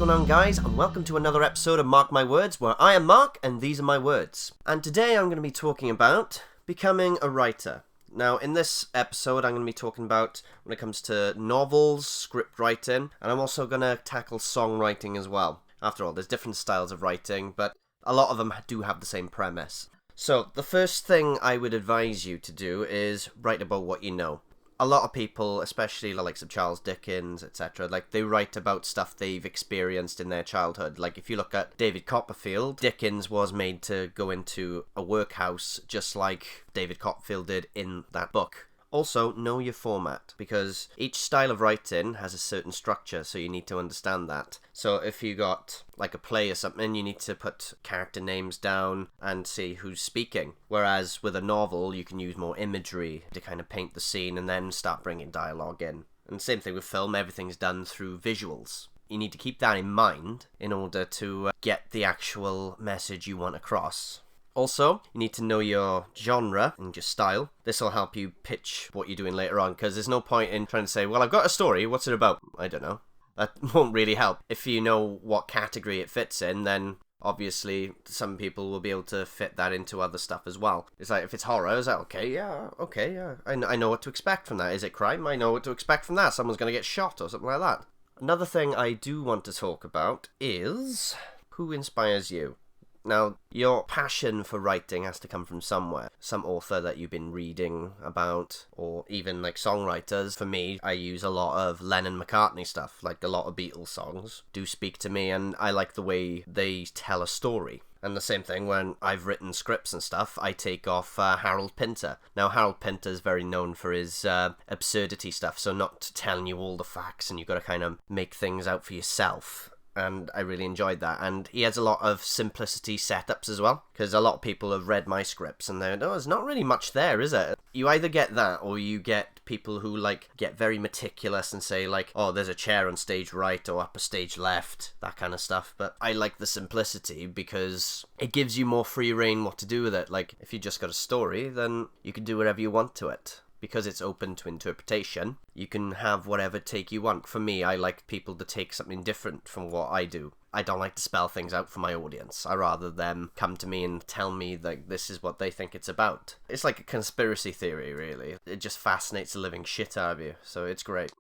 going on, guys, and welcome to another episode of Mark My Words, where I am Mark and these are my words. And today I'm going to be talking about becoming a writer. Now, in this episode, I'm going to be talking about when it comes to novels, script writing, and I'm also going to tackle songwriting as well. After all, there's different styles of writing, but a lot of them do have the same premise. So, the first thing I would advise you to do is write about what you know. A lot of people, especially the likes of Charles Dickens, etc., they write about stuff they've experienced in their childhood. Like, if you look at David Copperfield, Dickens was made to go into a workhouse just like David Copperfield did in that book. Also, know your format, because each style of writing has a certain structure, so you need to understand that. So if you got like a play or something, you need to put character names down and see who's speaking. Whereas with a novel, you can use more imagery to kind of paint the scene and then start bringing dialogue in. And same thing with film, everything's done through visuals. You need to keep that in mind in order to get the actual message you want across. Also, you need to know your genre and your style. This will help you pitch what you're doing later on, because there's no point in trying to say, well, I've got a story, what's it about? I don't know. That won't really help. If you know what category it fits in, then obviously some people will be able to fit that into other stuff as well. It's like, if it's horror, is that okay, yeah. I know what to expect from that. Is it crime? I know what to expect from that. Someone's going to get shot or something like that. Another thing I do want to talk about is who inspires you. Now, your passion for writing has to come from somewhere. Some author that you've been reading about, or even like songwriters. For me, I use a lot of Lennon-McCartney stuff, like a lot of Beatles songs do speak to me, and I like the way they tell a story. And the same thing when I've written scripts and stuff, I take off Harold Pinter. Now, Harold Pinter is very known for his absurdity stuff, so not telling you all the facts and you've got to kind of make things out for yourself. And I really enjoyed that. And he has a lot of simplicity setups as well, because a lot of people have read my scripts and they're, there's not really much there, is it? You either get that, or you get people who get very meticulous and say oh, there's a chair on stage right or upper stage left, that kind of stuff. But I like the simplicity because it gives you more free reign what to do with it. Like, if you just got a story, then you can do whatever you want to it. Because it's open to interpretation, you can have whatever take you want. For me, I like people to take something different from what I do. I don't like to spell things out for my audience. I rather them come to me and tell me that this is what they think it's about. It's like a conspiracy theory, really. It just fascinates the living shit out of you, so it's great.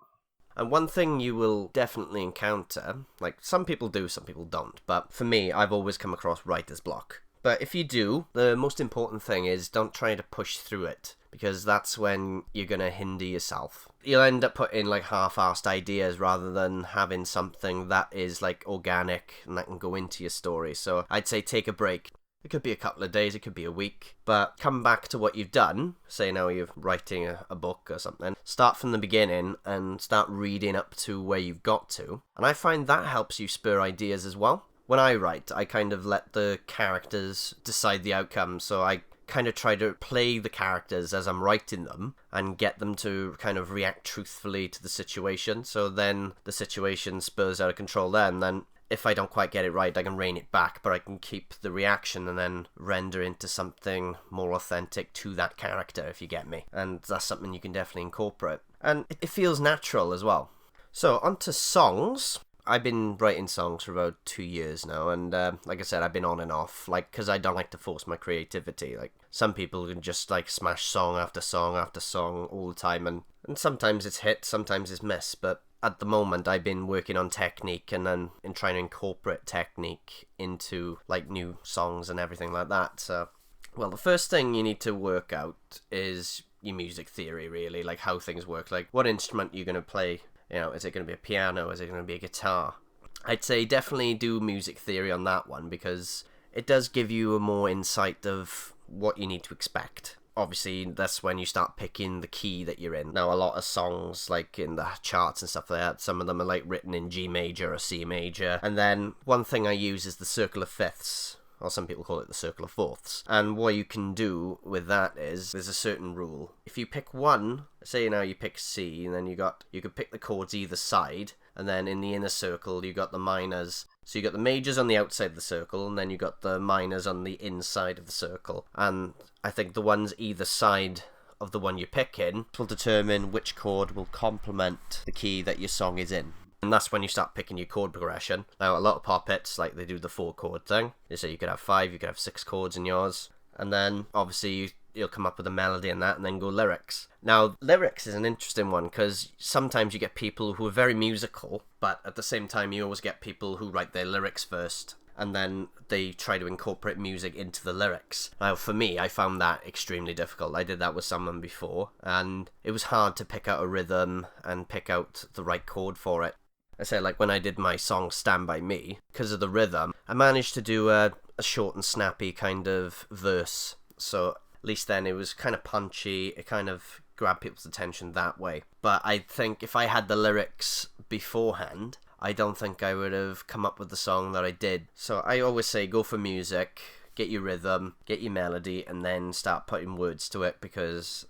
And one thing you will definitely encounter, some people do, some people don't, but for me, I've always come across writer's block. But if you do, the most important thing is don't try to push through it, because that's when you're going to hinder yourself. You'll end up putting half-assed ideas rather than having something that is organic and that can go into your story. So I'd say take a break. It could be a couple of days, it could be a week, but come back to what you've done. Say now you're writing a book or something. Start from the beginning and start reading up to where you've got to. And I find that helps you spur ideas as well. When I write, I kind of let the characters decide the outcome, so I kind of try to play the characters as I'm writing them and get them to kind of react truthfully to the situation, so then the situation spurs out of control there, and then if I don't quite get it right, I can rein it back, but I can keep the reaction and then render into something more authentic to that character, if you get me. And that's something you can definitely incorporate. And it feels natural as well. So, onto songs. I've been writing songs for about 2 years now, and like I said, I've been on and off, because I don't like to force my creativity. Some people can just smash song after song after song all the time, and sometimes it's hit, sometimes it's miss, but at the moment I've been working on technique and then trying to incorporate technique into new songs and everything like that. So, well, the first thing you need to work out is your music theory, really, how things work, what instrument you're going to play. Is it going to be a piano? Is it going to be a guitar? I'd say definitely do music theory on that one, because it does give you a more insight of what you need to expect. Obviously, that's when you start picking the key that you're in. Now, a lot of songs, in the charts and stuff like that, some of them are written in G major or C major. And then one thing I use is the circle of fifths. Or some people call it the circle of fourths. And what you can do with that is, there's a certain rule. If you pick one, say now you pick C, and then you could pick the chords either side, and then in the inner circle you got the minors. So you got the majors on the outside of the circle, and then you got the minors on the inside of the circle. And I think the ones either side of the one you're picking will determine which chord will complement the key that your song is in. And that's when you start picking your chord progression. Now, a lot of pop hits, like, they do the 4-chord thing. So you could have 5, you could have 6 chords in yours. And then, obviously, you'll come up with a melody and that, and then go lyrics. Now, lyrics is an interesting one, because sometimes you get people who are very musical, but at the same time, you always get people who write their lyrics first, and then they try to incorporate music into the lyrics. Now, for me, I found that extremely difficult. I did that with someone before, and it was hard to pick out a rhythm and pick out the right chord for it. I say, like, when I did my song Stand By Me, because of the rhythm, I managed to do a short and snappy kind of verse. So at least then it was kind of punchy, it kind of grabbed people's attention that way. But I think if I had the lyrics beforehand, I don't think I would have come up with the song that I did. So I always say go for music, get your rhythm, get your melody, and then start putting words to it, because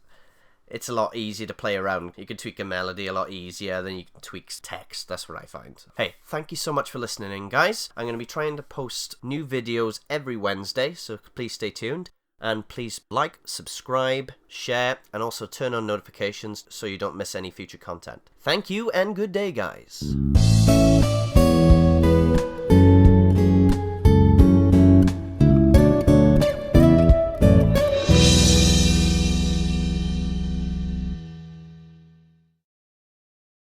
it's a lot easier to play around. You can tweak a melody a lot easier than you can tweak text. That's what I find. Hey, thank you so much for listening in, guys. I'm going to be trying to post new videos every Wednesday, so please stay tuned. And please like, subscribe, share, and also turn on notifications so you don't miss any future content. Thank you, and good day, guys.